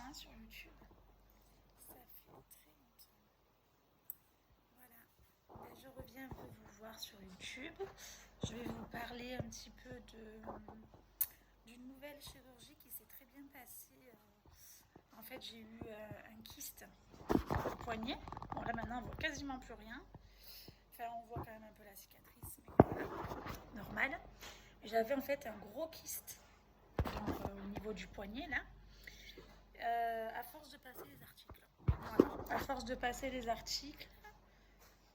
hein, sur YouTube. Ça fait très longtemps. Voilà. Ben, je reviens un peu vous voir sur YouTube. Je vais vous parler un petit peu d'une nouvelle chirurgie qui s'est très bien passée. En fait, j'ai eu un kyste au poignet. Bon, là maintenant, on voit quasiment plus rien. Enfin, on voit quand même un peu la cicatrice, mais voilà, normal. J'avais en fait un gros kyste au niveau du poignet, là. À force de passer les articles. Voilà. À force de passer les articles.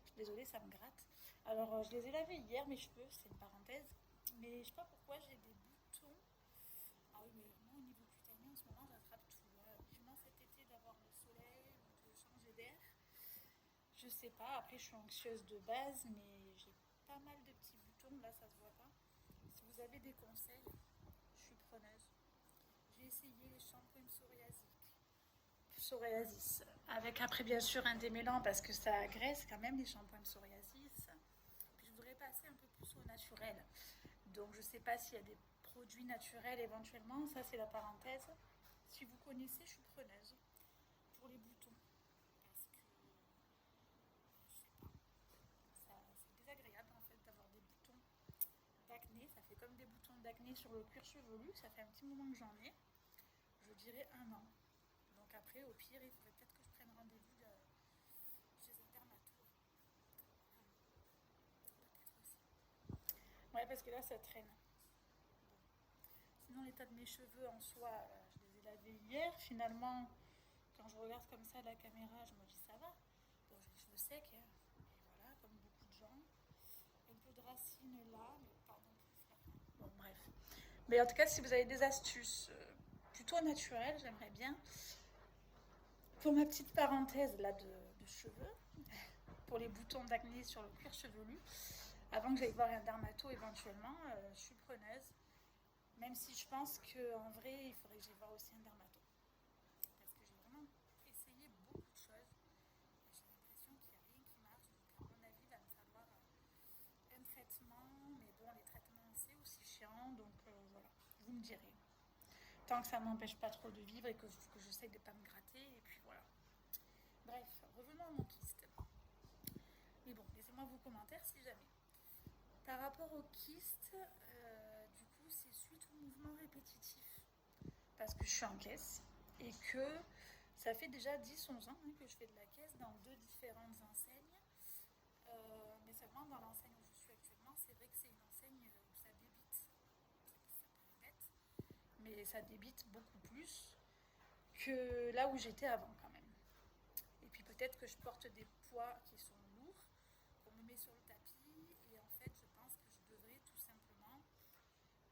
Je suis désolée, ça me gratte. Alors, je les ai lavés hier, mes cheveux, c'est une parenthèse. Mais je sais pas pourquoi j'ai des boutons. Ah oui, mais moi, au niveau cutané, en ce moment, j'attrape tout. Vivement cet été d'avoir le soleil ou de changer d'air. Je sais pas, après, je suis anxieuse de base, mais j'ai pas mal de petits boutons. Là, ça se voit pas. Si vous avez des conseils, je suis preneuse. J'ai essayé les shampoings psoriasis. Avec après bien sûr un démêlant parce que ça agresse quand même les shampoings psoriasis. Puis je voudrais passer un peu plus au naturel. Donc je sais pas s'il y a des produits naturels éventuellement, ça c'est la parenthèse. Si vous connaissez, je suis preneuse pour les boutons. Parce que je sais pas, c'est désagréable en fait d'avoir des boutons d'acné. Ça fait comme des boutons d'acné sur le cuir chevelu. Ça fait un petit moment que j'en ai. Je dirais un an. Donc après, au pire, il faudrait peut-être que je prenne rendez-vous chez un dermatologue. Peut-être aussi. Ouais, parce que là, ça traîne. Bon. Sinon, l'état de mes cheveux en soi, je les ai lavés hier. Finalement, quand je regarde comme ça la caméra, je me dis ça va. Bon, j'ai les cheveux secs, hein. Et voilà, comme beaucoup de gens. Un peu de racines là, mais pas non plus flagrant. Bon, bref. Mais en tout cas, si vous avez des astuces plutôt naturelles, j'aimerais bien. Pour ma petite parenthèse là de cheveux, pour les boutons d'acné sur le cuir chevelu, avant que j'aille voir un dermato éventuellement, je suis preneuse. Même si je pense qu'en vrai, il faudrait que j'aille voir aussi un dermato. Parce que j'ai vraiment essayé beaucoup de choses. Et j'ai l'impression qu'il n'y a rien qui marche. Donc à mon avis, il va me falloir un traitement. Mais bon, les traitements, c'est aussi chiant. Donc voilà, vous me direz. Tant que ça ne m'empêche pas trop de vivre et que j'essaie de ne pas me gratter. Et puis voilà. Bref, revenons à mon kyste. Mais bon, laissez-moi vos commentaires si jamais. Par rapport au kyste, du coup, c'est suite au mouvement répétitif. Parce que je suis en caisse et que ça fait déjà 10-11 ans que je fais de la caisse dans deux différentes enseignes. Mais seulement dans l'enseigne où je suis actuellement, c'est vrai que c'est une enseigne où ça débite. Ça paraît bête, mais ça débite beaucoup plus que là où j'étais avant quand même. Et puis peut-être que je porte des poids qui sont lourds, qu'on me met sur le tapis, et en fait je pense que je devrais tout simplement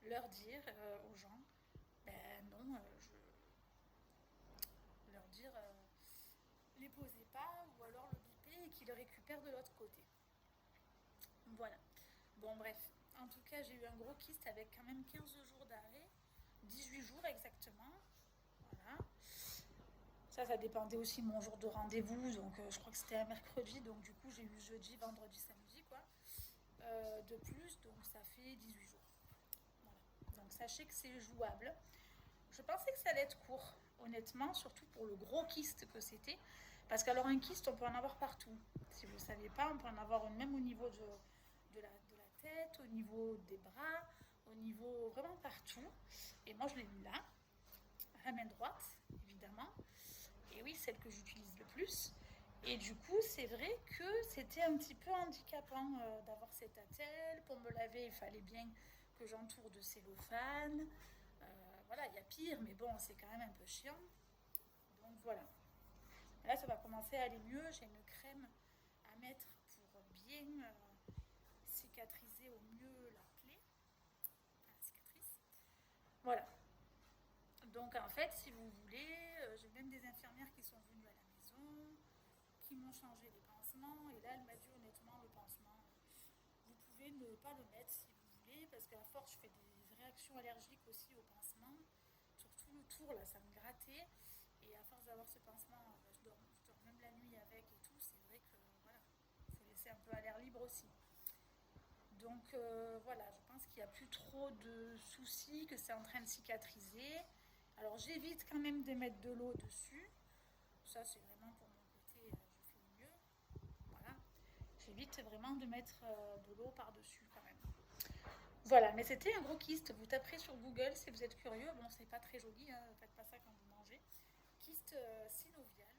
leur dire aux gens, ben non, leur dire les posez pas, ou alors le biper et qu'ils le récupèrent de l'autre côté. Voilà. Bon bref, en tout cas j'ai eu un gros kyste avec quand même 15 jours d'arrêt, 18 jours exactement. Voilà. Ça dépendait aussi de mon jour de rendez-vous, donc je crois que c'était un mercredi, donc du coup j'ai eu jeudi, vendredi, samedi, quoi. De plus, donc ça fait 18 jours. Voilà. Donc sachez que c'est jouable. Je pensais que ça allait être court, honnêtement, surtout pour le gros kyste que c'était. Parce qu'alors un kyste, on peut en avoir partout. Si vous ne saviez pas, on peut en avoir même au niveau de la tête, au niveau des bras, au niveau vraiment partout. Et moi, je l'ai eu là, à la main droite, évidemment. Et oui, celle que j'utilise le plus. Et du coup, c'est vrai que c'était un petit peu handicapant d'avoir cette attelle. Pour me laver, il fallait bien que j'entoure de cellophane. Voilà, il y a pire, mais bon, c'est quand même un peu chiant. Donc voilà. Là, ça va commencer à aller mieux. J'ai une crème à mettre pour bien cicatriser au mieux la plaie, enfin la cicatrice. Voilà. Donc en fait, si vous voulez, j'ai même des infirmières qui sont venues à la maison, qui m'ont changé les pansements. Et là, elle m'a dit honnêtement, le pansement, vous pouvez ne pas le mettre si vous voulez, parce qu'à force, je fais des réactions allergiques aussi au pansement. Surtout le tour, là, ça me grattait. Et à force d'avoir ce pansement, je dors même la nuit avec et tout. C'est vrai que, voilà, il faut laisser un peu à l'air libre aussi. Donc voilà, je pense qu'il n'y a plus trop de soucis, que c'est en train de cicatriser. Alors j'évite quand même de mettre de l'eau dessus. Ça c'est vraiment pour mon côté, je fais au mieux. Voilà. J'évite vraiment de mettre de l'eau par-dessus quand même. Voilà, mais c'était un gros kyste. Vous taperez sur Google si vous êtes curieux. Bon, c'est pas très joli, hein, faites pas ça quand vous mangez. Kyste synovial.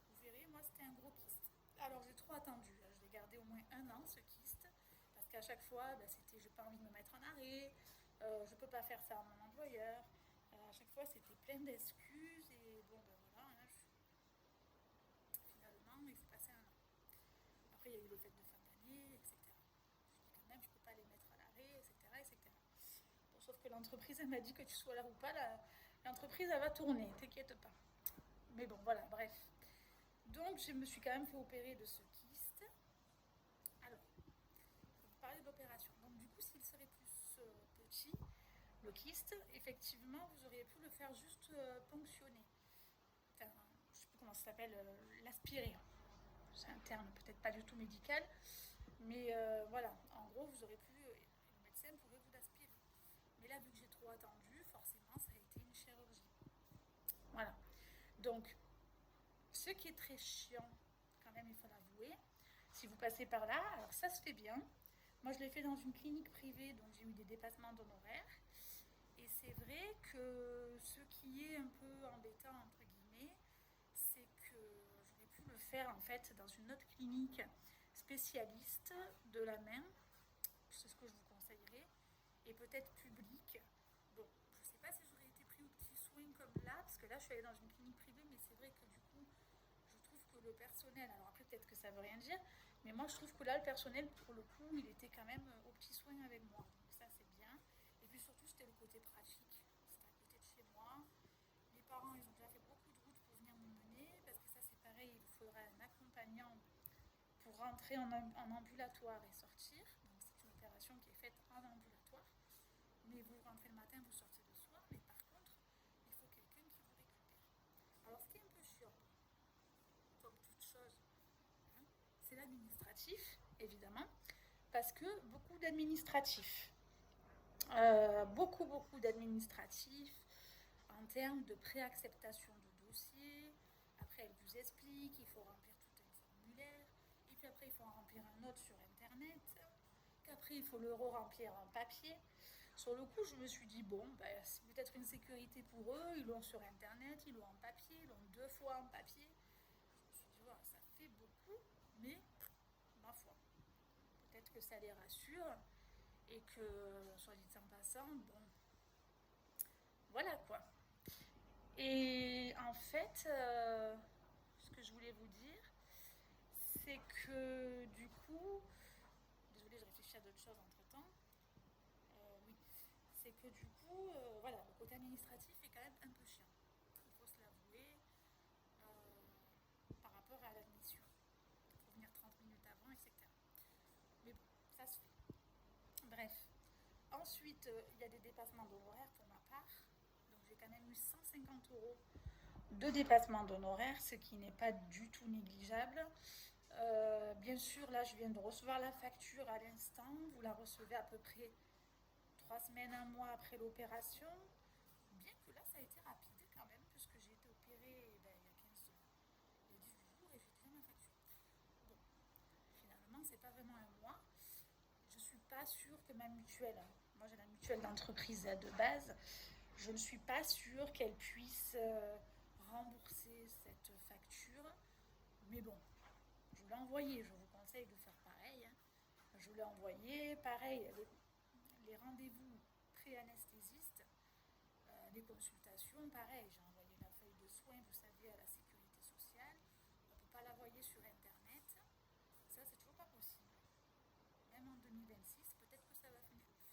Vous verrez, moi c'était un gros kyste. Alors j'ai trop attendu. Je l'ai gardé au moins 1 an ce kyste. Parce qu'à chaque fois, c'était j'ai pas envie de me mettre en arrêt. Je peux pas faire ça à mon employeur. À chaque fois, c'était plein d'excuses. Et bon, ben voilà, hein, finalement, il s'est passé 1 an. Après, il y a eu les fêtes de fin d'année, etc. Je dis quand même, je peux pas les mettre à l'arrêt, etc., etc. Bon, sauf que l'entreprise, elle m'a dit que tu sois là ou pas, l'entreprise, elle va tourner, t'inquiète pas. Mais bon, voilà, bref. Donc, je me suis quand même fait opérer de ce kyste. Alors, je vais vous parler de l'opération. Donc, du coup, s'il serait plus petit, le kyste, effectivement, vous auriez pu le faire juste ponctionner. Enfin, je sais plus comment ça s'appelle, l'aspirer. C'est un terme peut-être pas du tout médical, mais voilà, en gros, vous aurez pu, le médecin pouvait vous l'aspirer. Mais là, vu que j'ai trop attendu, forcément, ça a été une chirurgie. Voilà. Donc, ce qui est très chiant, quand même, il faut l'avouer, si vous passez par là, alors ça se fait bien. Moi, je l'ai fait dans une clinique privée, donc j'ai eu des dépassements d'honoraires. Et c'est vrai que ce qui est un peu embêtant, entre guillemets, c'est que j'aurais pu le faire en fait dans une autre clinique spécialiste de la main. C'est ce que je vous conseillerais. Et peut-être publique. Bon, je ne sais pas si j'aurais été pris aux petits soins comme là, parce que là je suis allée dans une clinique privée, mais c'est vrai que du coup, je trouve que le personnel, alors après peut-être que ça veut rien dire, mais moi je trouve que là le personnel, pour le coup, il était quand même aux petits soins avec moi. Donc ça c'est bien. Et puis surtout, c'était le côté pratique. C'était à côté de chez moi. Mes parents, ils ont déjà fait beaucoup de routes pour venir me mener, parce que ça c'est pareil, il vous faudra un accompagnant pour rentrer en ambulatoire et sortir. Donc c'est une opération qui est faite en ambulatoire. Mais vous rentrez le matin, vous sortez le soir. Mais par contre, il faut quelqu'un qui vous récupère. Alors ce qui est un peu chiant, comme toute chose, hein, c'est l'administratif, évidemment. Parce que beaucoup d'administratifs. Beaucoup d'administratifs en termes de préacceptation de dossier. Après, elle vous explique, il faut remplir tout un formulaire. Et puis après, il faut en remplir un autre sur Internet. Qu'après, il faut le re-remplir en papier. Sur le coup, je me suis dit, bon, ben, c'est peut-être une sécurité pour eux. Ils l'ont sur Internet, ils l'ont en papier, ils l'ont 2 fois en papier. Je me suis dit, voilà, ça fait beaucoup, mais ma foi, peut-être que ça les rassure. Et que, soit dit en passant, bon, voilà quoi. Et en fait, ce que je voulais vous dire, c'est que du coup, désolée, je réfléchis à d'autres choses entre temps. Oui, c'est que du coup, voilà, le côté administratif est quand même un peu chiant. Il faut se l'avouer par rapport à l'admission. Il faut venir 30 minutes avant, etc. Mais bon, ça se fait. Bref. Ensuite, il y a des dépassements d'honoraires pour ma part. Donc j'ai quand même eu 150 € de dépassement d'honoraires, ce qui n'est pas du tout négligeable. Bien sûr, là, je viens de recevoir la facture à l'instant. Vous la recevez à peu près 3 semaines, 1 mois après l'opération. Bien que là, ça a été rapide quand même, puisque j'ai été opérée il y a 15 il y a 18 jours et j'ai déjà ma facture. Bon, finalement, c'est pas vraiment 1 mois. Je ne suis pas sûre que ma mutuelle, moi j'ai la mutuelle d'entreprise de base, je ne suis pas sûre qu'elle puisse rembourser cette facture. Mais bon, je l'ai envoyée, je vous conseille de faire pareil. Je l'ai envoyée, pareil, les rendez-vous pré-anesthésistes, les consultations, pareil, j'ai envoyé la feuille de soins, vous savez, à la sécurité sociale. On ne peut pas l'envoyer sur Internet. Ça, c'est toujours pas possible. Même en 2026, peut-être que ça va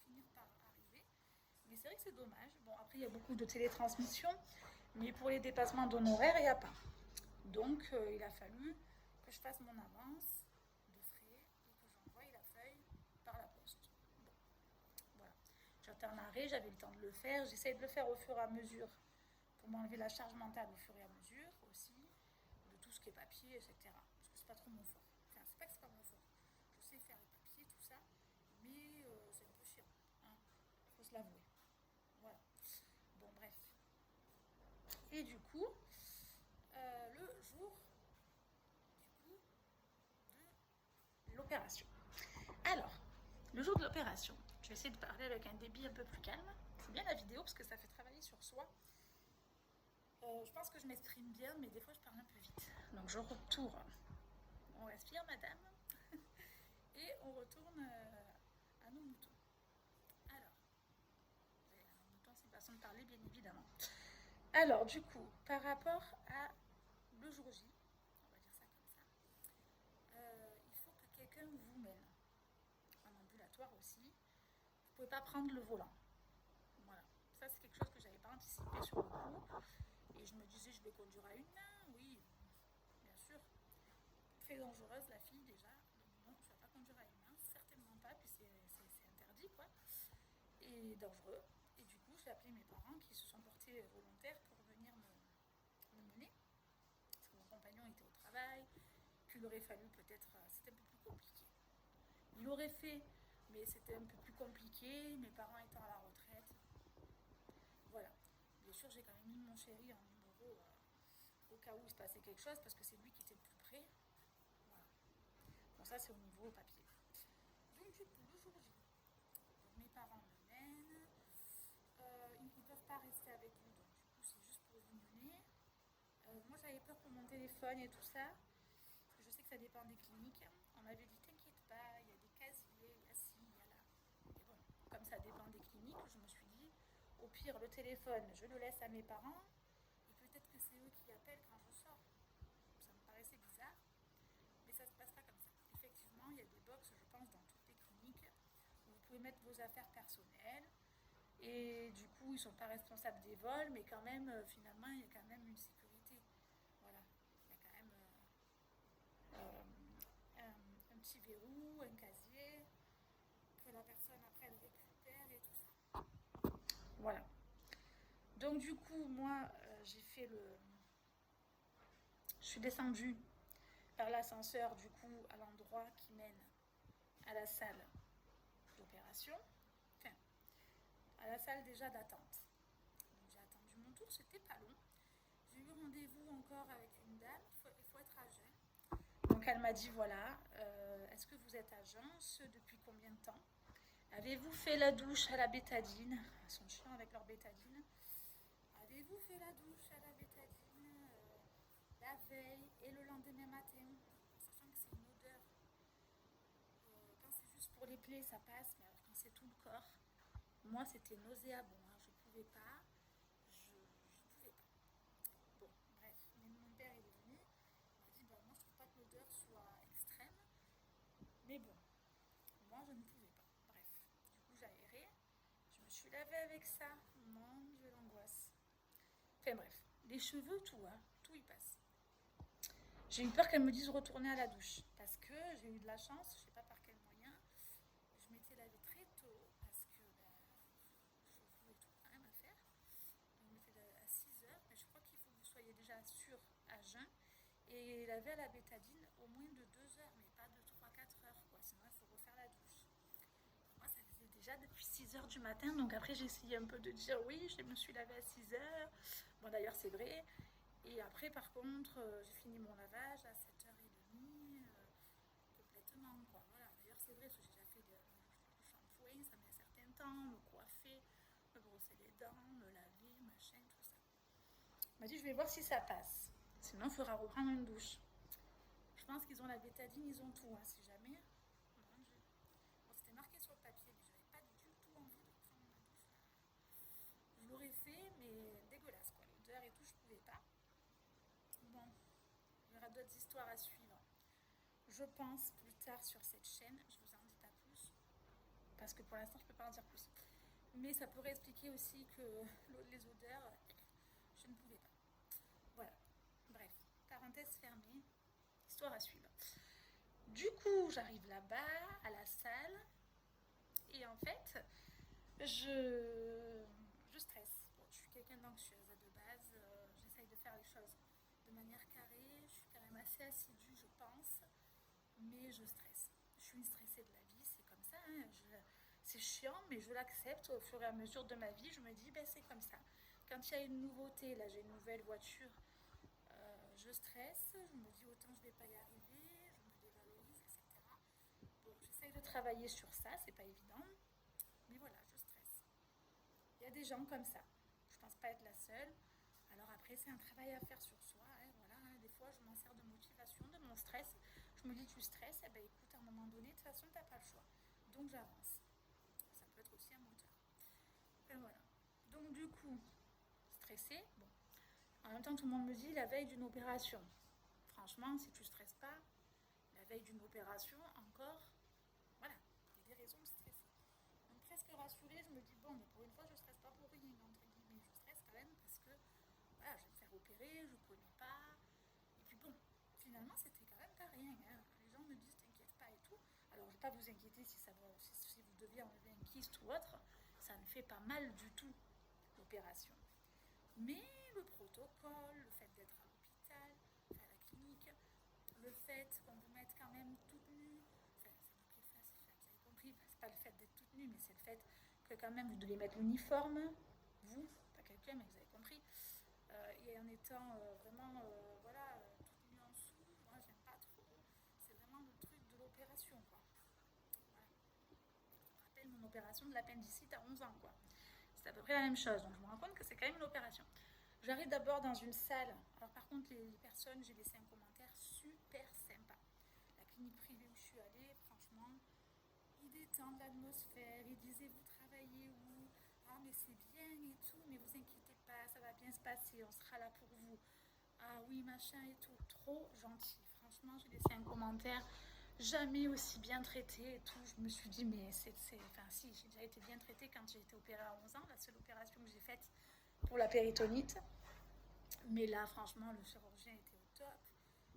finir par arriver. Mais c'est vrai que c'est dommage. Bon, après, il y a beaucoup de télétransmissions, mais pour les dépassements d'honoraires, il n'y a pas. Donc, il a fallu que je fasse mon avance de frais et que j'envoie la feuille par la poste. Bon, voilà. J'étais en arrêt, j'avais le temps de le faire. J'essaie de le faire au fur et à mesure pour m'enlever la charge mentale au fur et à mesure aussi, de tout ce qui est papier, etc. Parce que c'est pas trop mon fort. Enfin, c'est pas que c'est pas mon fort. Je sais faire les papiers, tout ça, mais c'est un peu chiant. Hein. Faut se l'avouer. Voilà. Bon, bref. Et du coup, le jour de l'opération. Alors, le jour de l'opération, je vais essayer de parler avec un débit un peu plus calme. C'est bien la vidéo parce que ça fait travailler sur soi. Je pense que je m'exprime bien, mais des fois je parle un peu vite. Donc je retourne. On respire, madame. Et on retourne à nos moutons. Alors, un mouton, c'est une façon de parler, bien évidemment. Alors, du coup, par rapport à le jour J, on va dire ça comme ça, il faut que quelqu'un vous mène. En ambulatoire aussi. Vous ne pouvez pas prendre le volant. Voilà. Ça, c'est quelque chose que je n'avais pas anticipé sur le coup. Et je me disais, je vais conduire à une main. Oui, bien sûr. Très dangereuse, la fille, déjà. Donc, non, je ne vais pas conduire à une main. Certainement pas. Puis c'est interdit, quoi. Et dangereux. Et du coup, j'ai appelé mes parents qui se sont portés volontaires pour venir me mener. Parce que mon compagnon était au travail. Qu'il aurait fallu peut-être... c'était un peu plus compliqué. Il l'aurait fait, mais c'était un peu plus compliqué. Mes parents étant à la retraite. Voilà. Bien sûr, j'ai quand même mis mon chéri en numéro au cas où il se passait quelque chose, parce que c'est lui qui était le plus près. Voilà. Bon, ça, c'est au niveau papier. Donc, du coup, le jour J, mes parents me mènent. Ils ne peuvent pas rester avec vous, donc du coup, c'est juste pour vous mener. Moi, j'avais peur pour mon téléphone et tout ça, parce que je sais que ça dépend des cliniques. On m'avait dit, t'inquiète pas, il y a des casiers, il y a ci, il y a là. Et bon, comme ça dépend des cliniques, je me suis dit, au pire, le téléphone, je le laisse à mes parents, et peut-être que c'est eux qui appellent quand je sors. Ça me paraissait bizarre, mais ça se passe pas comme ça. Effectivement, il y a des box, je pense, dans toutes les cliniques, où vous pouvez mettre vos affaires personnelles, et du coup, ils ne sont pas responsables des vols, mais quand même, finalement, il y a quand même une sécurité. Voilà, il y a quand même un petit verrou, un casier, que la personne après elle récupère et tout ça. Voilà. Donc du coup, moi, j'ai fait le... Je suis descendue par l'ascenseur, du coup, à l'endroit qui mène à la salle d'opération. Enfin, à la salle déjà d'attente. Donc j'ai attendu mon tour, c'était pas long. J'ai eu rendez-vous encore avec une dame, il faut être à jeun. Donc elle m'a dit, voilà, est-ce que vous êtes à jeun? Ce depuis combien de temps? Avez-vous fait la douche à la bétadine? Ils sont chiants avec leur bétadine. Avez-vous fait la douche à la bétadine la veille et le lendemain matin? Sachant que c'est une odeur. Quand c'est juste pour les plaies, ça passe, mais alors quand c'est tout le corps, moi c'était nauséabond, hein, je pouvais pas. Je pouvais pas. Bon, bref, mais mon père il est venu, il m'a dit, bah, moi je trouve pas que l'odeur soit extrême, mais bon, moi je ne pouvais pas. Bref, du coup j'ai aéré, je me suis lavée avec ça, mon Dieu l'angoisse. Enfin bref, les cheveux, tout, hein, tout y passe. J'ai eu peur qu'elle me dise retourner à la douche, parce que j'ai eu de la chance, je sais pas par quel moyen, je m'étais lavée très tôt, parce que cheveux et tout quand même à faire. Donc je m'étais lavée à 6 heures, mais je crois qu'il faut que vous soyez déjà sûr à jeun, et laver à la bétadine au moins de 2 heures, mais pas de 3-4 heures, quoi, sinon il faut refaire la douche. Moi, ça faisait déjà depuis 6 heures du matin, donc après j'ai essayé un peu de dire oui, je me suis lavée à 6 heures. Bon, d'ailleurs, c'est vrai. Et après, par contre, j'ai fini mon lavage à 7h30, complètement, quoi. Voilà. D'ailleurs, c'est vrai, parce que j'ai déjà fait le shampoing, ça met un certain temps, me coiffer, me brosser les dents, me laver, machin, tout ça. Elle m'a dit, je vais voir si ça passe. Sinon, il faudra reprendre une douche. Je pense qu'ils ont la bétadine, ils ont tout, hein, si jamais. Bon, c'était marqué sur le papier, mais j'avais pas du tout envie de prendre ma douche. Je l'aurais fait, mais dégueulasse, quoi. L'odeur et tout, je pouvais pas. Bon, il y aura d'autres histoires à suivre. Je pense plus tard sur cette chaîne, je vous en dis pas plus, parce que pour l'instant, je peux pas en dire plus. Mais ça pourrait expliquer aussi que les odeurs, je ne pouvais pas. Voilà. Bref, parenthèse fermée, histoire à suivre. Du coup, j'arrive là-bas, à la salle, et en fait, je stresse. Bon, je suis quelqu'un d'anxieuse de base, j'essaye de faire les choses de manière carrée, je suis quand même assez assidue, je pense, mais je stresse. Je suis une stressée de la vie, c'est comme ça, hein. C'est chiant, mais je l'accepte au fur et à mesure de ma vie, je me dis, ben, c'est comme ça. Quand il y a une nouveauté, là j'ai une nouvelle voiture, je stresse, je me dis autant je vais pas y arriver, je me dévalorise, etc. Bon, j'essaye de travailler sur ça, c'est pas évident, mais voilà, je stresse. Il y a des gens comme ça. Je pense pas être la seule. Alors après, c'est un travail à faire sur soi. Hein, voilà, hein. Des fois, je m'en sers de motivation, de mon stress. Je me dis, tu stresses, eh ben écoute, à un moment donné, de toute façon, t'as pas le choix. Donc j'avance. Ça peut être aussi un moteur. Et voilà. Donc du coup, stressé. Bon. En même temps, tout le monde me dit la veille d'une opération. Franchement, si tu stresses pas, la veille d'une opération, encore, voilà, il y a des raisons de stresser. Donc presque rassurée, je me dis bon, mais pour une fois, je stresse pas pour rien, entre guillemets. Je stresse quand même parce que voilà, je vais me faire opérer, je connais pas. Et puis bon, finalement, c'était quand même pas rien. Hein. Les gens me disent t'inquiète pas et tout. Alors, je ne vais pas vous inquiéter si vous deviez enlever un kyste ou autre. Ça ne fait pas mal du tout, l'opération. Mais le protocole, le fait d'être à l'hôpital, à la clinique, le fait qu'on vous mette quand même toute nue, enfin, c'est une préface, vous avez compris, c'est pas le fait d'être toute nue, mais c'est le fait que quand même vous devez mettre l'uniforme, vous, pas quelqu'un, mais vous avez compris, et en étant vraiment, voilà, toute nue en dessous, moi j'aime pas trop, c'est vraiment le truc de l'opération, quoi. Voilà. Ça me rappelle mon opération de l'appendicite à 11 ans, quoi. C'est à peu près la même chose, donc je me rends compte que c'est quand même une opération. J'arrive d'abord dans une salle. Alors par contre, les personnes, j'ai laissé un commentaire super sympa. La clinique privée où je suis allée, franchement, ils détendent l'atmosphère. Ils disaient, vous travaillez où? Ah, mais c'est bien et tout, mais vous inquiétez pas, ça va bien se passer, on sera là pour vous. Ah oui, machin et tout. Trop gentil. Franchement, j'ai laissé un commentaire. Jamais aussi bien traité et tout. Je me suis dit, mais enfin, si, j'ai déjà été bien traitée quand j'ai été opérée à 11 ans. La seule opération que j'ai faite pour la péritonite. Mais là, franchement, le chirurgien était au top.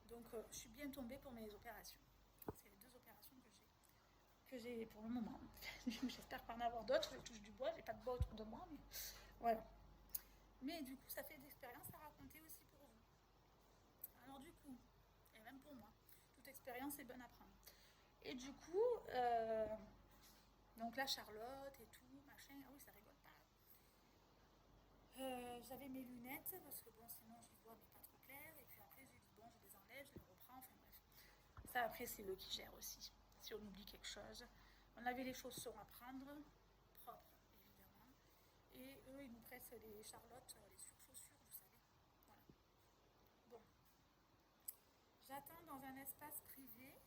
Donc, je suis bien tombée pour mes opérations. C'est les 2 opérations que j'ai pour le moment. J'espère pas en avoir d'autres. Je touche du bois. J'ai pas de bois autour de moi, mais voilà. Mais du coup, ça fait des expériences à raconter aussi pour vous. Alors du coup, et même pour moi, toute expérience est bonne à prendre. Et du coup, donc là, Charlotte et tout, machin, ah oui, ça rigole pas. J'avais mes lunettes parce que bon, sinon j'y vois mais pas trop clair. Et puis après, j'ai dit bon, je les enlève, je les reprends. Enfin bref. Ça, après, c'est eux qui gèrent aussi. Si on oublie quelque chose. On avait les chaussons à prendre, propres évidemment. Et eux, ils nous pressent les Charlotte, les surchaussures, vous savez. Voilà. Bon. J'attends dans un espace privé.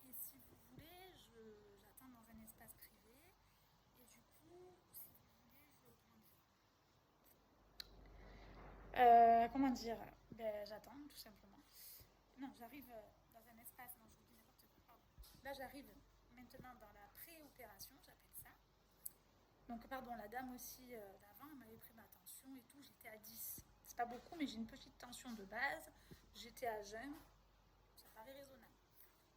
Et si vous voulez, j'attends dans un espace privé. Et du coup, si vous voulez, comment dire ben, j'attends, tout simplement. Non, j'arrive dans un espace. Non, je vous dis n'importe quoi. Pardon. Là, j'arrive maintenant dans la pré-opération, j'appelle ça. Donc, pardon, la dame aussi d'avant, elle m'avait pris ma tension et tout. J'étais à 10. C'est pas beaucoup, mais j'ai une petite tension de base. J'étais à jeun. Ça paraît raisonnable.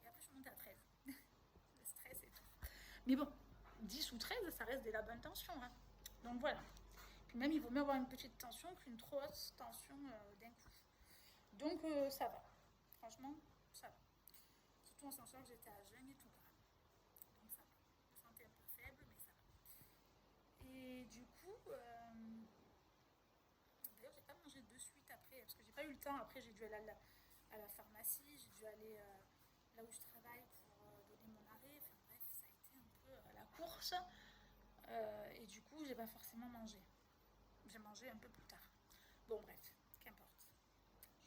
Et après, je suis montée à 13. Le stress et tout. Mais bon, 10 ou 13, ça reste de la bonne tension. Hein. Donc voilà. Puis même, il vaut mieux avoir une petite tension qu'une trop haute tension d'un coup. Donc ça va. Franchement, ça va. Surtout en sachant que j'étais à jeûne et tout quand même. Donc ça va. Je me sentais un peu faible, mais ça va. Et du coup, d'ailleurs, j'ai pas mangé de suite après, parce que j'ai pas eu le temps. Après, j'ai dû aller à la pharmacie, j'ai dû aller là où je travaille pour donner mon arrêt. Enfin bref, ça a été un peu la course. Et du coup, j'ai pas forcément mangé. J'ai mangé un peu plus tard. Bon, bref, qu'importe.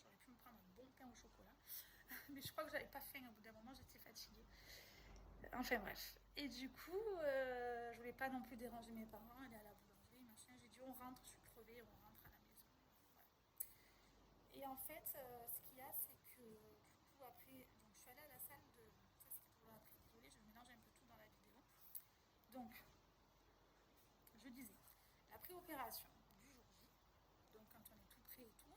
J'aurais pu me prendre un bon pain au chocolat. Mais je crois que j'avais pas faim au bout d'un moment, j'étais fatiguée. Enfin bref. Et du coup, je voulais pas non plus déranger mes parents, aller à la boulangerie, machin. J'ai dit on rentre, je suis crevée, on rentre à la maison. Voilà. Et en fait, ce qu'il y a, c'est que du coup, après, donc je suis allée à la salle de. Ça, c'était pour l'après. Désolée, je mélange un peu tout dans la vidéo. Donc, je disais, la préopération du jour J, donc quand on est tout prêt et tout.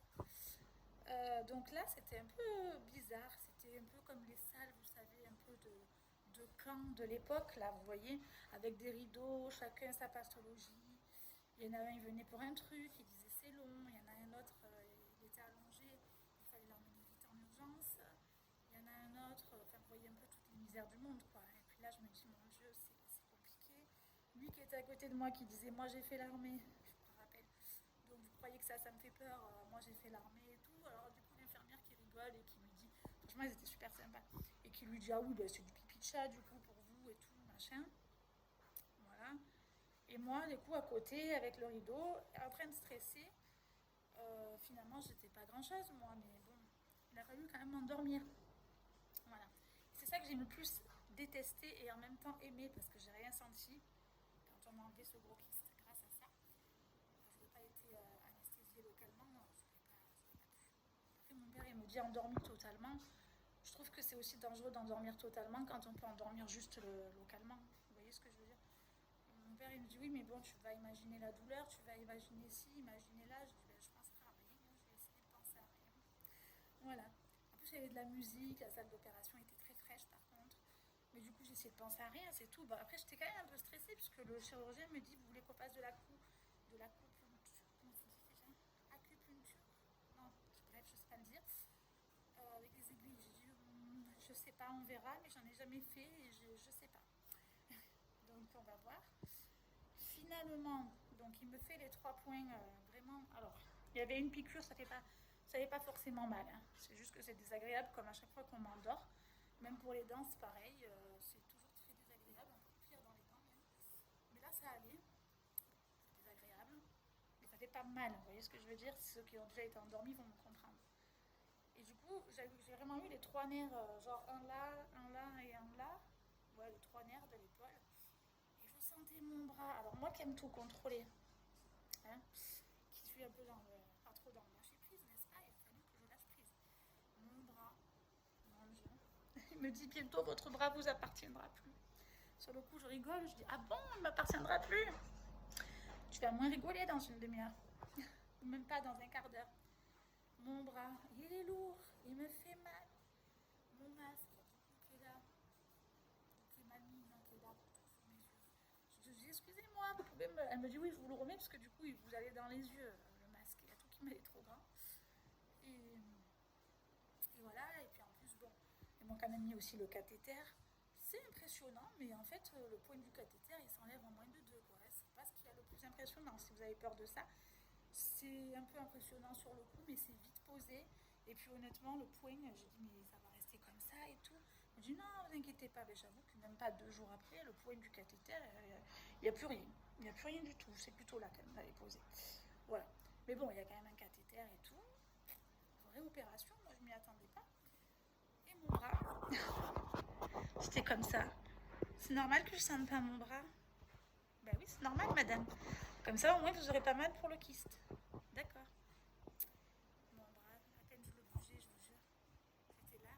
Donc là, c'était un peu bizarre. C'était un peu comme les salles, vous savez, un peu de camp de l'époque, là, vous voyez, avec des rideaux, chacun sa pathologie. Il y en a un, il venait pour un truc, il disait c'est long. Il y en a un autre, il était allongé, il fallait l'emmener vite en urgence. Il y en a un autre, enfin, vous voyez un peu toutes les misères du monde, quoi. Et puis là, je me dis, mon Dieu, c'est compliqué. Lui qui était à côté de moi, qui disait, moi j'ai fait l'armée, je me rappelle. ça me fait peur. Moi, j'ai fait l'armée et tout. Alors, du coup, l'infirmière qui rigole et qui lui dit, franchement, ils étaient super sympas, et qui lui dit, ah oui, ben, c'est du pipi de chat, du coup, pour vous et tout, machin. Voilà. Et moi, du coup, à côté, avec le rideau, en train de stresser, finalement, j'étais pas grand-chose, moi, mais bon, il a fallu quand même m'endormir. Voilà. C'est ça que j'ai le plus détesté et en même temps aimé parce que j'ai rien senti quand on m'a enlevé ce gros kyste grâce à ça. Je n'aurais pas été anesthésiée localement, j'aurais pas pu. Après, mon père, il me dit endormi totalement. Je trouve que c'est aussi dangereux d'endormir totalement quand on peut endormir juste localement. Vous voyez ce que je veux dire? Mon père, il me dit oui, mais bon, tu vas imaginer la douleur, tu vas imaginer ci, imaginer là. Je dis, ben, je penserai à rien, je vais essayer de penser à rien. Voilà. En plus, il y avait de la musique, la salle d'opération était très fraîche par contre. Mais du coup, j'ai essayé de penser à rien, c'est tout. Bon, après, j'étais quand même un peu stressée puisque le chirurgien me dit, vous voulez qu'on fasse de la coupunture, comment ça dit déjà? Acupuncture? Non, bref, je sais pas le dire. Avec les aiguilles, j'ai dit, je sais pas, on verra, mais j'en ai jamais fait et je sais pas. Donc, on va voir. Finalement, donc il me fait les 3 points vraiment. Alors, il y avait une piqûre, ça fait pas forcément mal. Hein. C'est juste que c'est désagréable, comme à chaque fois qu'on m'endort. Même pour les dents, c'est pareil. C'est toujours très désagréable, encore pire dans les dents même. Mais là, ça allait. C'est désagréable. Mais ça fait pas mal. Vous voyez ce que je veux dire? Ceux qui ont déjà été endormis vont me comprendre. Et du coup, j'ai vraiment eu les 3 nerfs, genre un là et un là. Ouais, les 3 nerfs de l'épaule. Et je sentais mon bras. Alors, moi qui aime tout contrôler, hein, qui suis un peu dans le. Pas trop dans le lâcher prise, n'est-ce pas? Il a fallu que je lâche prise. Mon bras, mon Dieu. Il me dit bientôt votre bras vous appartiendra plus. Sur le coup, je rigole, je dis ah bon, il ne m'appartiendra plus. Tu vas moins rigoler dans une demi-heure. Ou même pas dans un quart d'heure. Mon bras, il est lourd, il me fait mal. Mon masque, qui est là, qui est mal mis, non, qui est là, sous mes yeux. Je dis excusez-moi, vous pouvez me. Elle me dit oui, je vous le remets parce que du coup, il vous allez dans les yeux, le masque. Il y a tout qui m'est trop grand. Et voilà, et puis en plus, bon, ils m'ont quand même mis aussi le cathéter. C'est impressionnant, mais en fait, le point du cathéter, il s'enlève en moins de 2, quoi. C'est pas ce qui est le plus impressionnant, si vous avez peur de ça. C'est un peu impressionnant sur le coup, mais c'est vite posé. Et puis honnêtement, le point, j'ai dit, mais ça va rester comme ça et tout. On dit, non, vous inquiétez pas. Mais j'avoue que même pas 2 jours après, le point du cathéter, il n'y a plus rien. Il n'y a plus rien du tout. C'est plutôt là qu'elle m'avait posé. Voilà. Mais bon, il y a quand même un cathéter et tout. Vraie opération, moi je m'y attendais pas. Et mon bras, c'était comme ça. C'est normal que je sente pas mon bras? Ben oui, c'est normal, madame. Comme ça, au moins, vous aurez pas mal pour le kyste. D'accord. Mon bras, à peine je le bougeais, je vous jure. C'était là.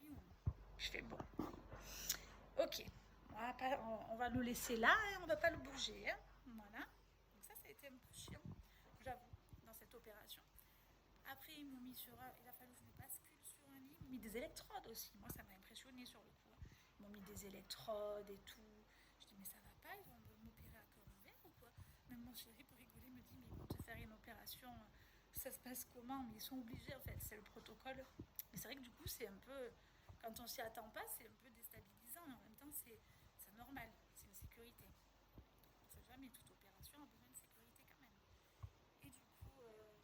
Et je fais bon. Ok. On va le laisser là et on va pas le bouger. Hein. Voilà. Donc ça a été un peu chiant, j'avoue, dans cette opération. Après, ils m'ont mis sur il a fallu que je me bascule sur un lit. Ils m'ont mis des électrodes aussi. Moi, ça m'a impressionné sur le coup. Ils m'ont mis des électrodes et tout. Je dis, mais ça va pas, ils vont m'opérer à cœur ouvert ou quoi? Même mon chéri, pour rigoler, me dit, mais ils vont te faire une opération. Ça se passe comment? Mais ils sont obligés, en fait. C'est le protocole. Mais c'est vrai que du coup, c'est un peu. Quand on s'y attend pas, c'est un peu déstabilisant. Mais en même temps, c'est normal. C'est une sécurité. On ne sait jamais, toute opération a besoin de sécurité quand même. Et du coup,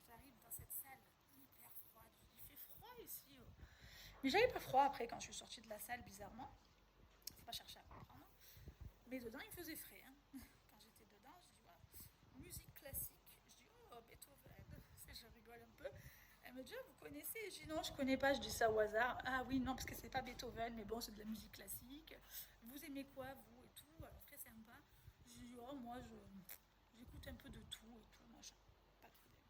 j'arrive dans cette salle hyper froide. Il fait froid ici. Mais j'avais pas froid après quand je suis sortie de la salle, bizarrement. Faut pas chercher à comprendre. Mais dedans, il faisait frais. Hein. Quand j'étais dedans, je dis, wow, musique classique. Je dis, oh, Beethoven. Je rigole un peu. Elle me dit, oh, vous connaissez? Je dis, non, je connais pas. Je dis ça au hasard. Ah oui, non, parce que c'est pas Beethoven, mais bon, c'est de la musique classique. Vous aimez quoi, vous, et tout? Alors, très sympa. Je dis, oh, moi, j'écoute un peu de tout et tout, machin. Pas de problème.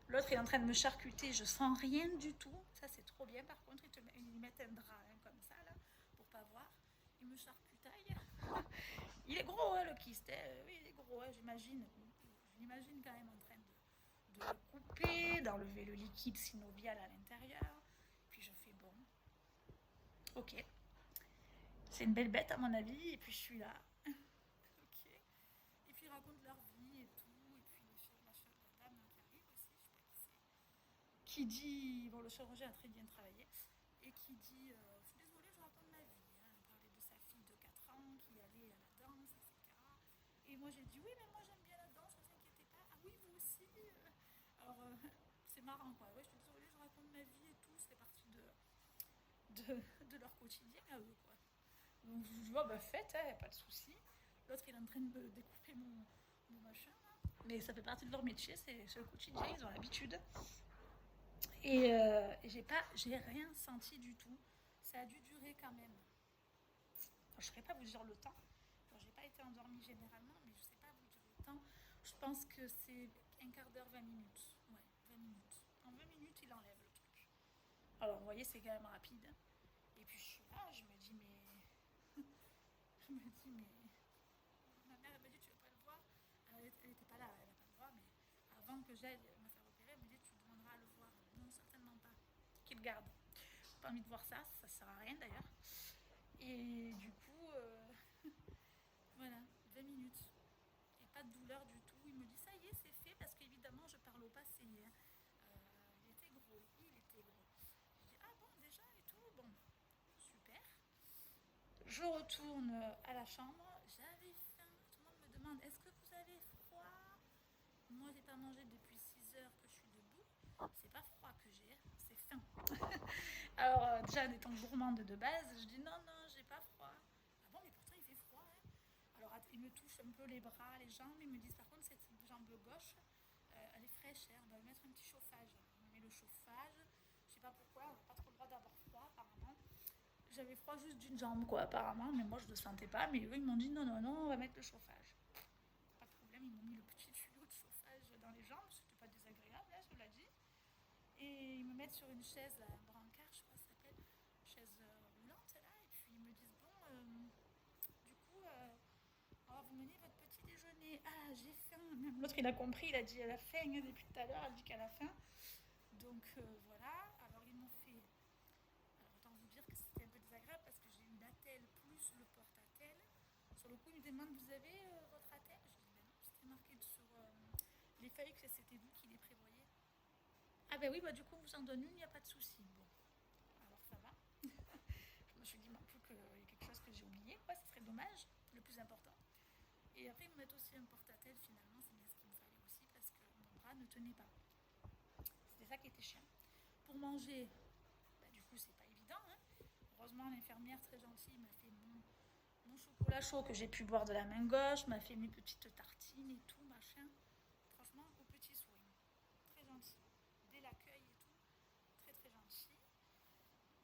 L'autre est en train de me charcuter, je sens rien du tout. Ça, c'est trop bien. Par contre, ils mettent un drap hein, comme ça, là, pour pas voir. Il me charcutaille. Il est gros, hein, le kyste. Hein. Oui, il est gros, hein, j'imagine. Je l'imagine quand même en train de le couper, d'enlever le liquide synovial à l'intérieur. Puis je fais bon. Ok. C'est une belle bête, à mon avis. Et puis je suis là. Ok. Et puis ils racontent leur vie et tout. Et puis la dame qui arrive aussi, je sais pas qui c'est. Qui dit, bon, le chirurgien a très bien travaillé, et qui dit, je suis désolée, je raconte ma vie. Hein. Elle parlait de sa fille de 4 ans qui allait à la danse, etc. Et moi j'ai dit, oui, mais moi j'aime bien la danse, ne vous inquiétez pas. Ah oui, vous aussi. c'est marrant quoi. Ouais, je suis désolée, je raconte ma vie et tout, c'est partie de leur quotidien à eux quoi. Donc je dis, oh bah faites, hein, pas de souci. L'autre il est en train de découper mon machin là. Mais ça fait partie de leur métier, c'est le quotidien, ils ont l'habitude. Et j'ai rien senti du tout. Ça a dû durer quand même. Alors, je ne saurais pas vous dire le temps. Bon, j'ai pas été endormie généralement, mais je ne sais pas vous dire le temps. Je pense que c'est un quart d'heure, 20 minutes. Ouais, 20 minutes. En 20 minutes, il enlève le truc. Alors, vous voyez, c'est quand même rapide. Et puis, je suis là, je me dis, mais. Je me dis, mais. Ma mère, elle m'a dit, tu veux pas le voir. Elle n'était pas là, elle n'a pas le droit, mais avant que j'aille me faire opérer, elle me dit, tu demanderas à le voir. Non, certainement pas. Qu'il garde. J'ai pas envie de voir ça, ça sert à rien d'ailleurs. Et du coup, voilà, 20 minutes. Et pas de douleur du tout. Il me dit ça y est, c'est fait parce qu'évidemment je parle au passé. Hein. Il était gros, il était gros. Je dis ah bon déjà et tout, bon, super. Je retourne à la chambre, j'avais faim. Tout le monde me demande est-ce que vous avez froid. Moi j'ai pas mangé depuis 6 heures que je suis debout. C'est pas froid que j'ai, c'est faim. Alors déjà en étant gourmande de base, je dis non non j'ai pas froid. Ah bon mais pourtant il fait froid. Hein. Alors ils me touchent un peu les bras, les jambes, ils me disent par contre cette jambe gauche, elle est fraîche, hein, on va mettre un petit chauffage. On met le chauffage, je sais pas pourquoi, on n'a pas trop le droit d'avoir froid apparemment. J'avais froid juste d'une jambe quoi apparemment, mais moi je ne le sentais pas, mais eux ils m'ont dit non non non on va mettre le chauffage. Pas de problème, ils m'ont mis le petit tuyau de chauffage dans les jambes, c'était pas désagréable, hein, cela dit. Et ils me mettent sur une chaise, là, un brancard, je crois que ça s'appelle, chaise roulante là, et puis ils me disent bon, du coup, on va vous mener votre petit déjeuner. Ah, j'ai faim. Même l'autre il a compris, il a dit elle a faim hein, depuis tout à l'heure, elle dit qu'elle a faim. Donc voilà, alors ils m'ont fait. Alors autant vous dire que c'était un peu désagréable parce que j'ai eu l'attelle plus le porte-attelle. Sur le coup, ils me demandent vous avez votre attelle. Je dis ben non, c'était marqué sur les feuilles que c'était vous qui les prévoyez. Ah ben oui, bah du coup, on vous en donne une, il n'y a pas de souci. Bon, alors ça va. Je me suis dit, non plus qu'il y a quelque chose que j'ai oublié, quoi, ce serait dommage, le plus important. Et après, ils me mettent aussi un porte-à-tête, finalement, c'est bien ce qu'il me fallait aussi, parce que mon bras ne tenait pas. C'était ça qui était chiant. Pour manger, bah, du coup, c'est pas évident. Hein. Heureusement, l'infirmière, très gentille, m'a fait mon chocolat chaud que j'ai pu boire de la main gauche, m'a fait mes petites tartines et tout, machin. Franchement, au petit soin. Très gentil. Dès l'accueil et tout, très très gentil.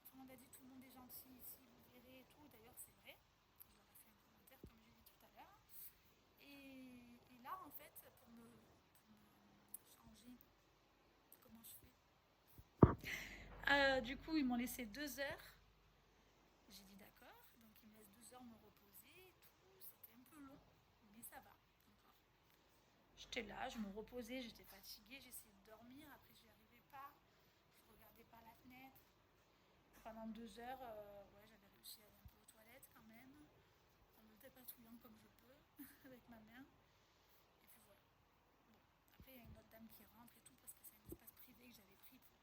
Tout le monde a dit tout le monde est gentil ici, vous verrez et tout. D'ailleurs, c'est vrai. Je leur ai fait un commentaire comme j'ai dit tout à l'heure. Et là, en fait, pour me changer, comment je fais du coup, ils m'ont laissé 2 heures. J'ai dit d'accord. Donc, ils me laissent 2 heures me reposer et tout. C'était un peu long, mais ça va encore. J'étais là, je me reposais, j'étais fatiguée, j'essayais de dormir. Après, j'y arrivais pas. Je regardais par la fenêtre. Pendant 2 heures, ouais, j'avais réussi à aller un peu aux toilettes quand même. En me dépatouillant comme je peux avec ma main. Et puis voilà. Bon, après, il y a une autre dame qui rentre et tout parce que c'est un espace privé que j'avais pris pour.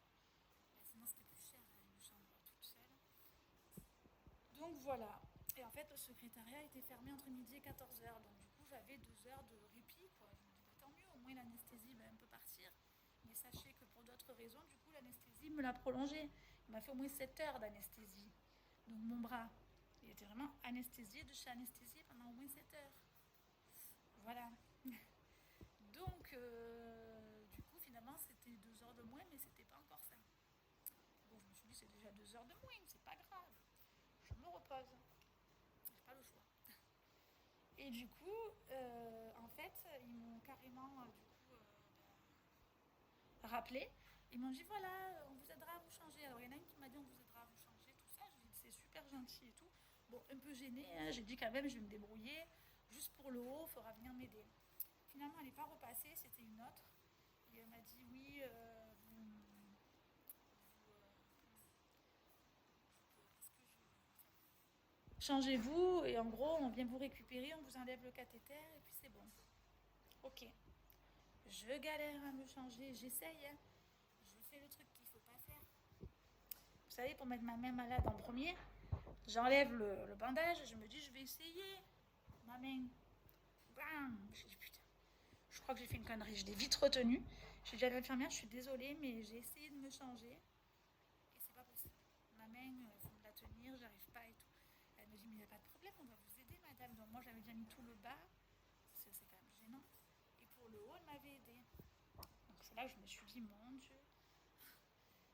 Sinon, c'était plus cher, une chambre toute seule. Donc voilà. Et en fait, le secrétariat était fermé entre midi et 14 heures. Donc du coup, j'avais 2 heures de répit. Quoi. Je me dis, bah, tant mieux, au moins l'anesthésie va un peu partir. Mais sachez que pour d'autres raisons, du coup, l'anesthésie me l'a prolongé. Il m'a fait au moins 7 heures d'anesthésie. Donc mon bras, il était vraiment anesthésié de chez anesthésié pendant au moins 7 heures. Voilà. Donc, du coup, finalement, c'était 2 heures de moins, mais c'était pas encore ça. Bon, je me suis dit, c'est déjà 2 heures de moins, c'est pas grave. Je me repose. J'ai pas le choix. Et du coup, en fait, ils m'ont carrément, rappelé. Ils m'ont dit, voilà, on vous aidera à vous changer. Alors, il y en a une qui m'a dit, on vous aidera à vous changer, tout ça. J'ai dit, c'est super gentil et tout. Bon, un peu gênée, hein. J'ai dit quand même, je vais me débrouiller. Juste pour le haut, il faudra venir m'aider. Finalement, elle n'est pas repassée, c'était une autre. Et elle m'a dit, oui, changez-vous et en gros on vient vous récupérer, on vous enlève le cathéter et puis c'est bon. Ok. Je galère à me changer, j'essaye. Hein. Je fais le truc qu'il ne faut pas faire. Vous savez, pour mettre ma main malade en premier, j'enlève le bandage, je me dis je vais essayer. Ma main. Bam. Je dis putain. Je crois que j'ai fait une connerie, je l'ai vite retenue. J'ai dit à l'infirmière, je suis désolée, mais j'ai essayé de me changer et c'est pas possible. Ma main, il faut me la tenir, j'arrive pas et tout. Elle me dit, mais il n'y a pas de problème, on va vous aider, madame. Donc moi, j'avais déjà mis tout le bas, c'est quand même gênant. Et pour le haut, elle m'avait aidé. Donc c'est là que je me suis dit, mon Dieu,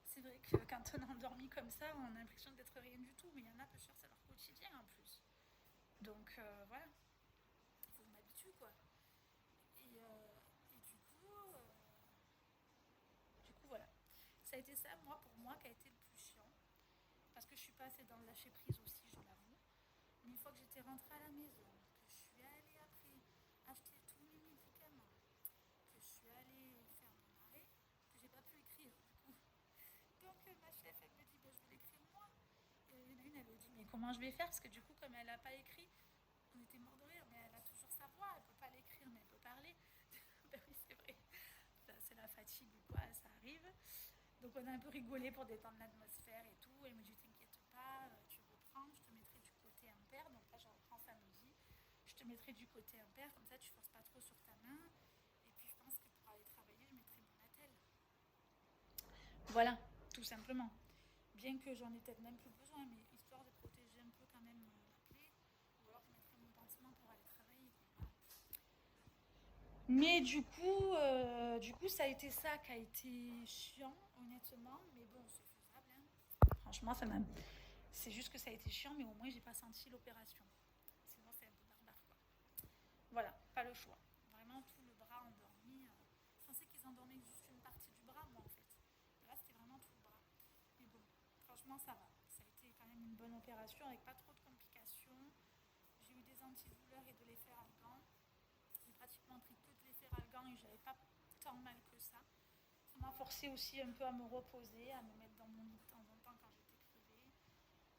c'est vrai que quand on est endormi comme ça, on a l'impression d'être rien du tout, mais il y en a peu sûr, c'est leur quotidien en plus. Donc voilà, il faut que je m'habitue quoi. Et du coup voilà. Ça a été ça, moi, pour moi, qui a été le plus chiant. Parce que je suis pas assez dans le lâcher prise aussi, je l'avoue. Mais une fois que j'étais rentrée à la maison, que je suis allée après acheter tous mes médicaments, que je suis allée faire mon arrêt, que j'ai pas pu écrire du coup. Donc ma chef, elle me dit, ben, je vais l'écrire moi. Et il y en a une, elle me dit, mais comment je vais faire? Parce que du coup, comme elle n'a pas écrit, on était mort de rire, mais elle a toujours sa voix, elle peut pas l'écrire, mais elle peut parler. Ben oui, c'est vrai. C'est la fatigue ou quoi, ça arrive. Donc on a un peu rigolé pour détendre l'atmosphère et tout. Elle me dit, t'inquiète pas, tu reprends, je te mettrai du côté impair. Donc là, je reprends samedi. Je te mettrai du côté impair, comme ça tu forces pas trop sur ta main. Et puis je pense que pour aller travailler, je mettrai mon attel. Voilà, tout simplement. Bien que j'en ai peut-être même plus besoin, mais histoire de protéger un peu quand même la plaie. Ou alors je mettrai mon pansement pour aller travailler. Voilà. Mais du coup, ça a été ça qui a été chiant, honnêtement. Mais bon, c'est faisable. Hein. Franchement, ça m'a. C'est juste que ça a été chiant, mais au moins, j'ai pas senti l'opération. Sinon, c'est un peu barbare, quoi. Voilà, pas le choix. Vraiment, tout le bras endormi. Je pensais qu'ils endormaient juste une partie du bras, moi, en fait. Là, c'était vraiment tout le bras. Mais bon, franchement, ça va. Ça a été quand même une bonne opération avec pas trop de complications. J'ai eu des antidouleurs et de l'effet algan. J'ai pratiquement pris que de l'effet algan et j'avais pas tant mal que ça. Ça m'a forcé aussi un peu à me reposer, à me mettre dans mon lit de temps en temps quand j'étais crevée.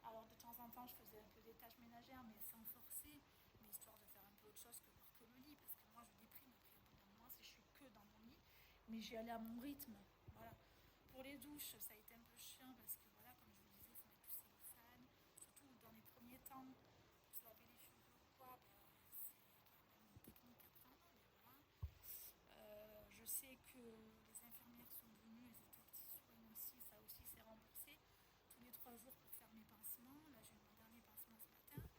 Alors de temps en temps, je faisais un peu des tâches ménagères, mais sans forcer, mais histoire de faire un peu autre chose que voir que le lit, parce que moi je déprime après un bout d'un moment si je suis que dans mon lit, mais j'y allais à mon rythme. Voilà. Pour les douches, ça a été un peu chiant parce que voilà, comme je vous disais, il faut mettre du cellophane, surtout dans les premiers temps, pour se laver les cheveux ou quoi, ben, c'est quand même une technique à prendre, mais voilà. Je sais que les infirmières sont venues, elles étaient aux petits soins aussi, ça aussi c'est remboursé tous les 3 jours pour faire mes pansements. Là, j'ai eu mon dernier pansement ce matin.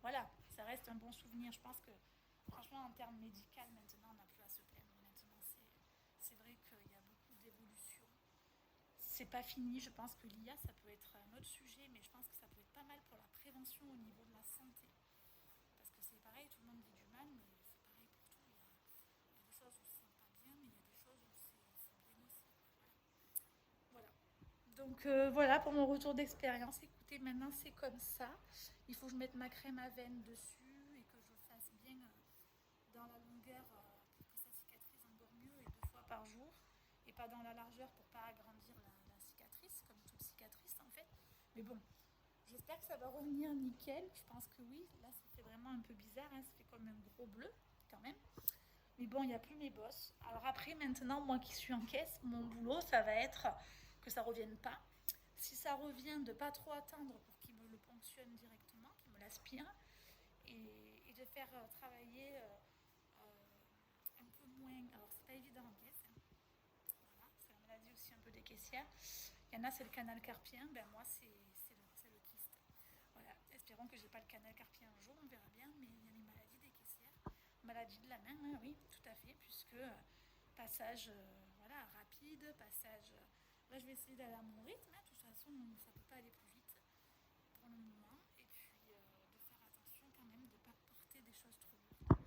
Voilà, ça reste un bon souvenir. Je pense que, franchement, en termes médicaux, maintenant, on n'a plus à se plaindre. Maintenant, c'est vrai qu'il y a beaucoup d'évolutions. C'est pas fini. Je pense que l'IA, ça peut être un autre sujet, mais je pense que ça peut être pas mal pour la prévention au niveau de la santé. Parce que c'est pareil, tout le monde dit du mal, mais c'est pareil pour tout. Il y a des choses où c'est pas bien, mais il y a des choses où c'est bien aussi. Voilà. Voilà. Donc voilà pour mon retour d'expérience. Écoutez, maintenant c'est comme ça. Il faut que je mette ma crème à veine dessus et que je fasse bien dans la longueur pour que ça cicatrise encore mieux et 2 fois par jour. Et pas dans la largeur pour pas agrandir la cicatrice, comme toute cicatrice en fait. Mais bon, j'espère que ça va revenir nickel. Je pense que oui. Là, ça fait vraiment un peu bizarre. Hein. Ça fait comme un gros bleu quand même. Mais bon, il n'y a plus mes bosses. Alors après, maintenant, moi qui suis en caisse, mon boulot, ça va être que ça ne revienne pas. Si ça revient, de pas trop attendre pour qu'il me le ponctionne directement, qu'il me l'aspire, et de faire travailler un peu moins. Alors c'est pas évident en caisse, hein. Voilà, c'est la maladie aussi un peu des caissières. Il y en a, c'est le canal carpien, ben moi c'est le kyste. Voilà, espérons que j'ai pas le canal carpien un jour, on verra bien, mais il y a les maladies des caissières. Maladie de la main, hein, oui, tout à fait, puisque passage voilà, rapide, passage. Là, je vais essayer d'aller à mon rythme, hein. De toute façon, ça ne peut pas aller plus vite pour le moment. Et puis de faire attention quand même de ne pas porter des choses trop lourdes.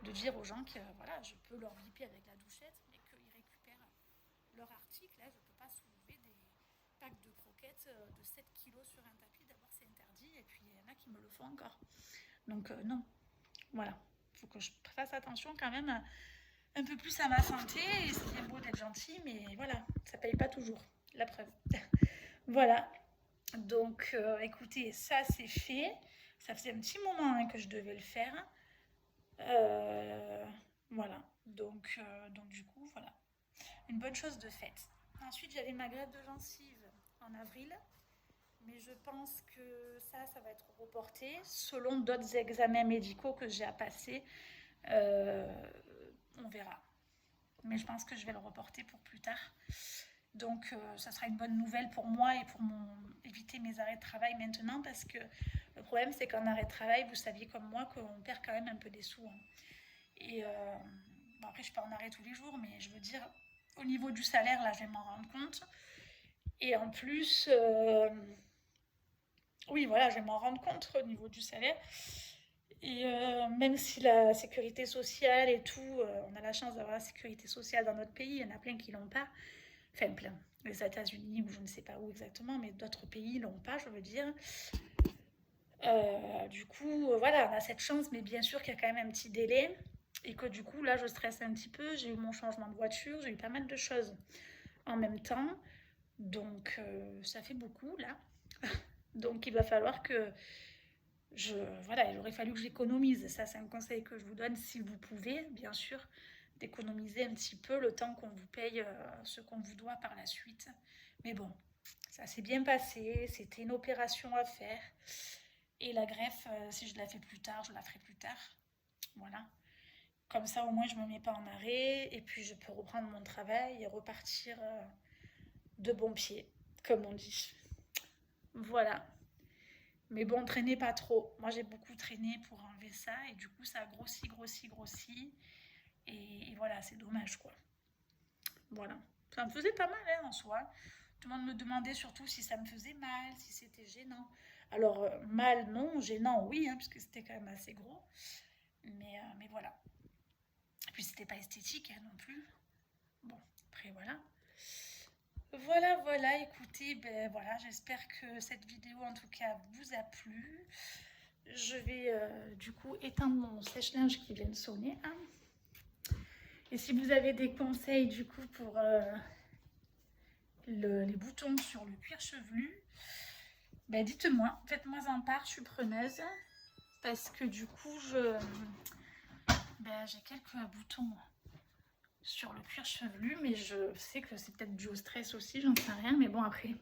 De dire aux gens que voilà, je peux leur biper avec la douchette, mais qu'ils récupèrent leur article. Là, je ne peux pas soulever des packs de croquettes de 7 kilos sur un tapis. D'abord, c'est interdit, et puis il y en a qui me le font encore. Donc, non. Voilà. Il faut que je fasse attention quand même un peu plus à ma santé. Et c'est bien beau d'être gentil, mais voilà, ça paye pas toujours. La preuve. Voilà. Donc, écoutez, ça c'est fait. Ça faisait un petit moment hein, que je devais le faire. Voilà. Donc du coup, voilà. Une bonne chose de faite. Ensuite, j'avais ma greffe de gencive en avril. Mais je pense que ça va être reporté selon d'autres examens médicaux que j'ai à passer. On verra. mais je pense que je vais le reporter pour plus tard. Donc ça sera une bonne nouvelle pour moi et pour éviter mes arrêts de travail maintenant, parce que le problème c'est qu'en arrêt de travail, vous saviez comme moi qu'on perd quand même un peu des sous. Hein. Et bon, après je suis pas en arrêt tous les jours, mais je veux dire, au niveau du salaire, là je vais m'en rendre compte. Et en plus, oui voilà, je vais m'en rendre compte au niveau du salaire. Et même si la sécurité sociale et tout, on a la chance d'avoir la sécurité sociale dans notre pays, il y en a plein qui l'ont pas. Enfin plein. Les États-Unis ou je ne sais pas où exactement, mais d'autres pays l'ont pas, je veux dire. Du coup, voilà, on a cette chance, mais bien sûr qu'il y a quand même un petit délai. Et que du coup, là, je stresse un petit peu. J'ai eu mon changement de voiture, j'ai eu pas mal de choses en même temps. Donc, ça fait beaucoup, là. Donc, il va falloir que voilà, il aurait fallu que j'économise. Ça, c'est un conseil que je vous donne si vous pouvez, bien sûr, d'économiser un petit peu le temps qu'on vous paye ce qu'on vous doit par la suite. Mais bon, ça s'est bien passé. C'était une opération à faire. Et la greffe, si je la fais plus tard, je la ferai plus tard. Voilà. Comme ça, au moins, je ne me mets pas en arrêt. Et puis, je peux reprendre mon travail et repartir de bon pied, comme on dit. Voilà. Mais bon, traînez pas trop. Moi, j'ai beaucoup traîné pour enlever ça. Et du coup, ça a grossi, grossi, grossi. Et voilà, c'est dommage, quoi. Voilà. Ça me faisait pas mal, hein, en soi. Tout le monde me demandait surtout si ça me faisait mal, si c'était gênant. Alors, mal, non. Gênant, oui, hein, puisque c'était quand même assez gros. Mais voilà. Et puis, c'était pas esthétique, hein, non plus. Bon, après, voilà. Voilà, voilà, écoutez, ben voilà, j'espère que cette vidéo en tout cas vous a plu. Je vais du coup éteindre mon sèche-linge qui vient de sonner. Hein. Et si vous avez des conseils du coup pour les boutons sur le cuir chevelu, ben dites-moi, faites-moi en part, je suis preneuse. Parce que du coup, j'ai quelques boutons sur le cuir chevelu, mais je sais que c'est peut-être dû au stress aussi, j'en sais rien. Mais bon, après,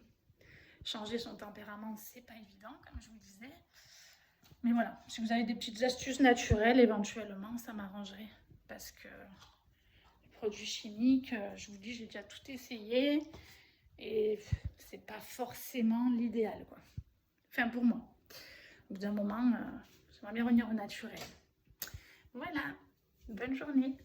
changer son tempérament, c'est pas évident, comme je vous disais. Mais voilà, si vous avez des petites astuces naturelles, éventuellement, ça m'arrangerait. Parce que les produits chimiques, je vous dis, j'ai déjà tout essayé. Et c'est pas forcément l'idéal, quoi. Enfin, pour moi. Au bout d'un moment, j'aimerais bien revenir au naturel. Voilà, bonne journée.